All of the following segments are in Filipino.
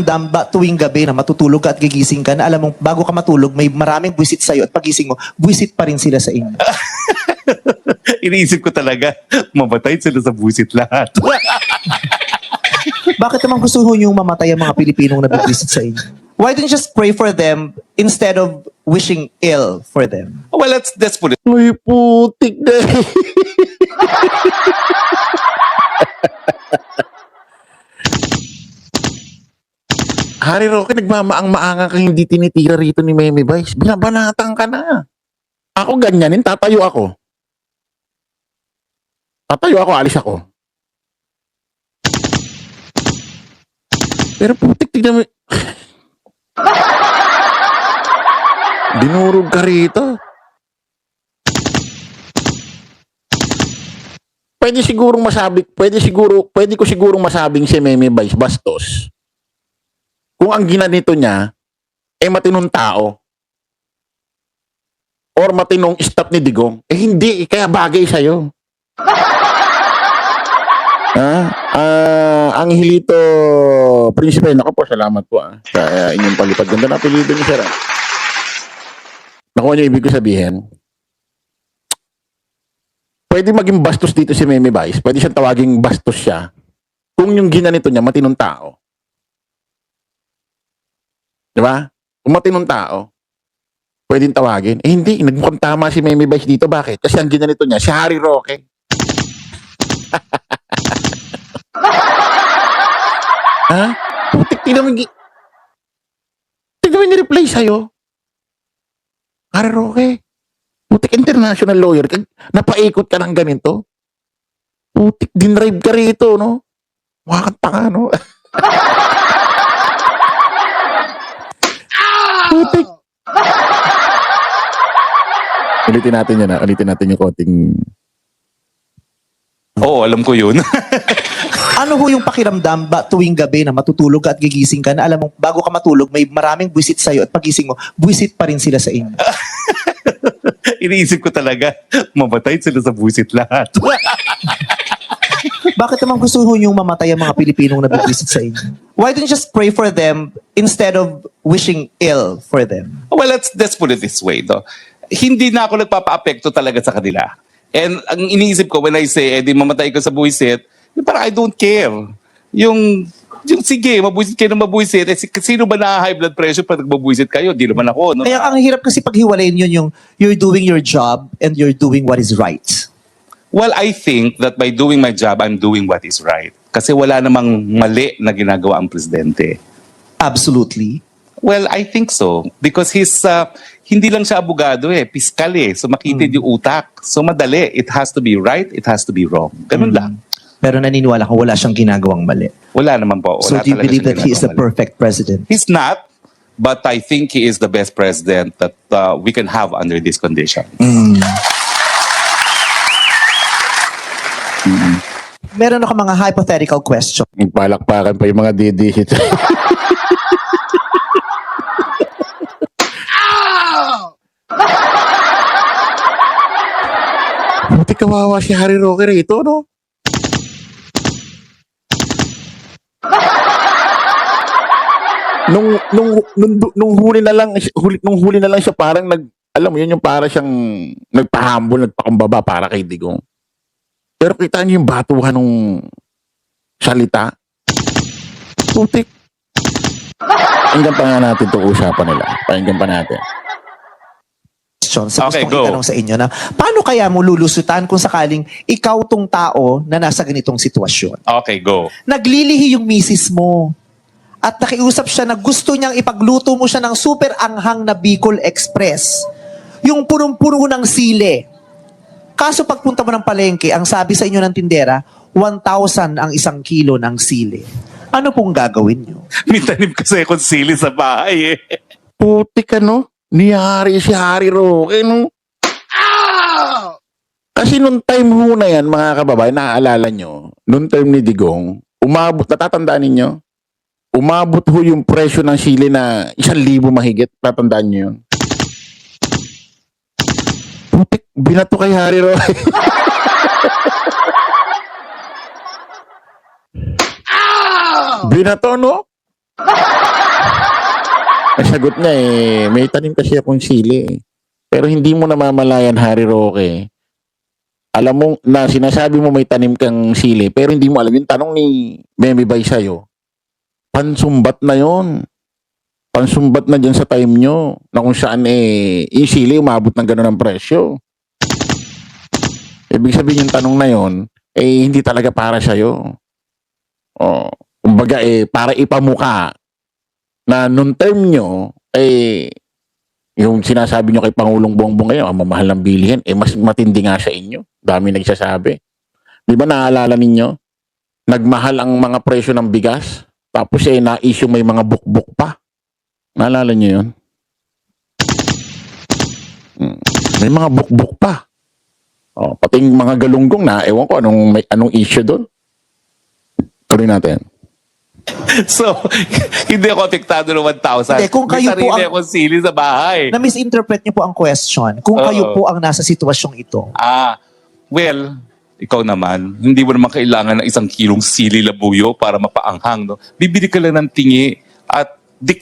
pakiramdam ba tuwing gabi na matutulog ka at gigising ka na alam mong bago ka matulog may maraming buwisit sa'yo at pagising mo, buwisit pa rin sila sa inyo? Iniisip ko talaga, mamatay sila sa buwisit lahat. Bakit naman gusto nyo mamatay ang mga Pilipinong nabibwisit sa inyo? Why don't you just pray for them instead of wishing ill for them? Well, let's put it. Uy, putik na. Harry Roque, nagmamaang-maangan kang hindi tinitira rito ni Meme Vice. Binabanatan ka na. Ako ganyanin, tatayo ako. Alis ako. Pero putik, tignan mo. Dinurog ka rito. Pwede ko sigurong masabing si Meme Vice bastos. Kung ang ginanito niya ay matinong tao or matinong staff ni Digong, hindi, kaya bagay sa'yo. Angelito Prinsipe, nako po, salamat po sa inyong palipad. Ganda na apelido ni Sir. Nakuha niyo ibig ko sabihin? Pwede maging bastos dito si Meme Vice. Pwede siyang tawaging bastos siya kung yung ginanito niya matinong tao. Diba? Kung matinong tao, pwedeng tawagin. Hindi, nagmukhang tama si Meme Vice dito. Bakit? Kasi ang ginanito niya, si Harry Roque. Ha? Putik, tignan mo ni-reply sa'yo. Harry Roque. Putik, international lawyer. Napaikot ka ng ganito. Putik, dinrive ka rito, no? Mukha kang tanga, no? Putik. Ulitin natin yung konting. Oo, alam ko yun. Ano ho yung pakiramdam ba tuwing gabi na matutulog ka at gigising ka na alam mong bago ka matulog may maraming buwisit sa'yo at pagising mo, buwisit pa rin sila sa inyo? Iniisip ko talaga, mamatay sila sa buwisit lahat. Bakit naman gusto nyo mamatay ang mga Pilipinong nabibwisit sa inyo? Why don't you just pray for them instead of wishing ill for them? Well, let's put it this way, no? Hindi na ako nagpapa-apekto talaga sa kanila. And ang iniisip ko when I say, di mamatay ko sa buwisit, parang I don't care. Yung sige, mabuwisit kayo ng mabuwisit. Sino ba na-high blood pressure pag nagbabuwisit kayo? Di naman ako, no? Kaya ang hirap kasi paghiwalayin yun yung you're doing your job and you're doing what is right. Well, I think that by doing my job, I'm doing what is right. Kasi wala namang mali na ginagawa ang presidente. Absolutely. Well, I think so. Because hindi lang siya abogado piskal So makitid yung utak. So madali. It has to be right, it has to be wrong. Ganun lang. Pero naniniwala ko wala siyang ginagawang mali. Wala naman po. So Wala do you talaga believe siyang that he is the ginagawang mali. perfect president? He's not, but I think he is the best president that we can have under this condition. Meron ako mga hypothetical question. Palakpakan pa yung mga didisit. Buti kawawa si Harry Roque rito, no? Nung huli na lang siya parang alam mo yun yung para siyang nagpahambol, nagpakumbaba para kay Digong. Pero kita niyo yung batuhan nung salita. Putik. Pakinggan pa nga natin itong usapan nila. Pakinggan pa natin. Sa Okay, gustong go. itanong sa inyo na paano kaya mo lulusutan kung sakaling ikaw tong tao na nasa ganitong sitwasyon? Okay, go. Naglilihi yung misis mo at nakiusap siya na gusto niyang ipagluto mo siya ng super anghang na Bicol Express. Yung punong-puno ng sili. Kaso pagpunta mo ng palengke, ang sabi sa inyo ng tindera, 1,000 ang 1 kilo ng sili. Ano pong gagawin niyo? May tanim kasi akong sili sa bahay Putik ano? Niyari si Harry Roque, no? Kasi nung time ho na yan, mga kababayan, naaalala nyo, nung time ni Digong, natatandaan ninyo? Umabot ho yung presyo ng sili na 1,000 mahigit. Tatandaan nyo yun? Putik, binato kay Harry Roque. Binato, no? Ang sagot niya may tanim kasi akong sili eh. Pero hindi mo namamalayan, Harry Roque. Alam mo na sinasabi mo may tanim kang sili, pero hindi mo alam yung tanong ni Memi Bay sa'yo. Pansumbat na yon. Pansumbat na dyan sa time nyo na kung saan yung sili umabot ng gano'n ang presyo. Ibig sabihin yung tanong na yon, hindi talaga para sa'yo. Oh, kumbaga para ipamuka na nung term nyo, yung sinasabi nyo kay Pangulong Bongbong ngayon, ang mamahal ng bilihin, mas matindi nga sa inyo. Dami nagsasabi. Di ba naalala ninyo? Nagmahal ang mga presyo ng bigas, tapos na-issue may mga bukbuk pa. Naalala nyo yun? May mga bukbuk pa. Oh, pati yung mga galunggong na, ewan ko anong issue doon. Tuloy natin. So, hindi ako apektado ng 1,000. Hindi, kung kayo May po sarili ang- akong sili sa bahay. Na-misinterpret niyo po ang question. Kung Oo. kayo po ang nasa sitwasyong ito. Well, ikaw naman, hindi mo naman kailangan ng 1 kilong sili labuyo para mapaanghang, no? Bibili ka lang ng tingi at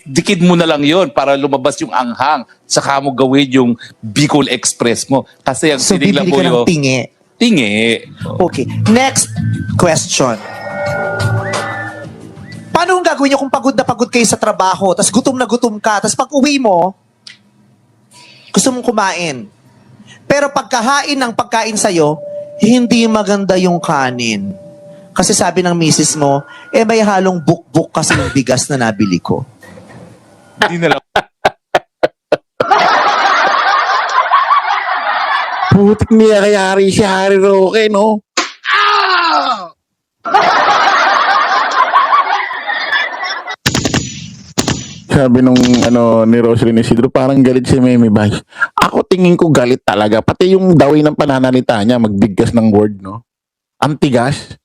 dikid mo na lang yon para lumabas yung anghang. Saka mo gawin yung Bicol Express mo. Kasi ang So, siling bibili ka ng labuyo, tingi. tingi. Okay. Next question. Paano ang gagawin niyo kung pagod na pagod kayo sa trabaho, tas gutom na gutom ka, tas pag uwi mo, gusto mong kumain. Pero pagkahain ng pagkain sa'yo, hindi maganda yung kanin. Kasi sabi ng misis mo, may halong bukbuk kasi yung bigas na nabili ko. Hindi na lang. Putik niya kay Harry Roque, no? Sabi nung ni Roselyn Isidro, parang galit si Memi Bay. Ako tingin ko galit talaga. Pati yung daway ng pananalita niya, magbigkas ng word, no? Ang tigas.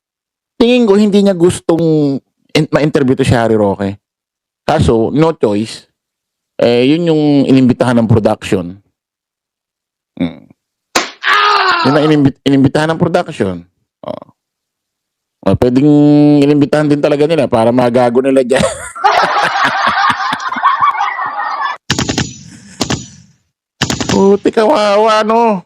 Tingin ko hindi niya gustong ma-interview to si Harry Roque. Kaso, no choice. Yun yung inimbitahan ng production. Yun ang inimbitahan ng production. Pwedeng inimbitahan din talaga nila para magago nila dyan. Puti kawawa, no?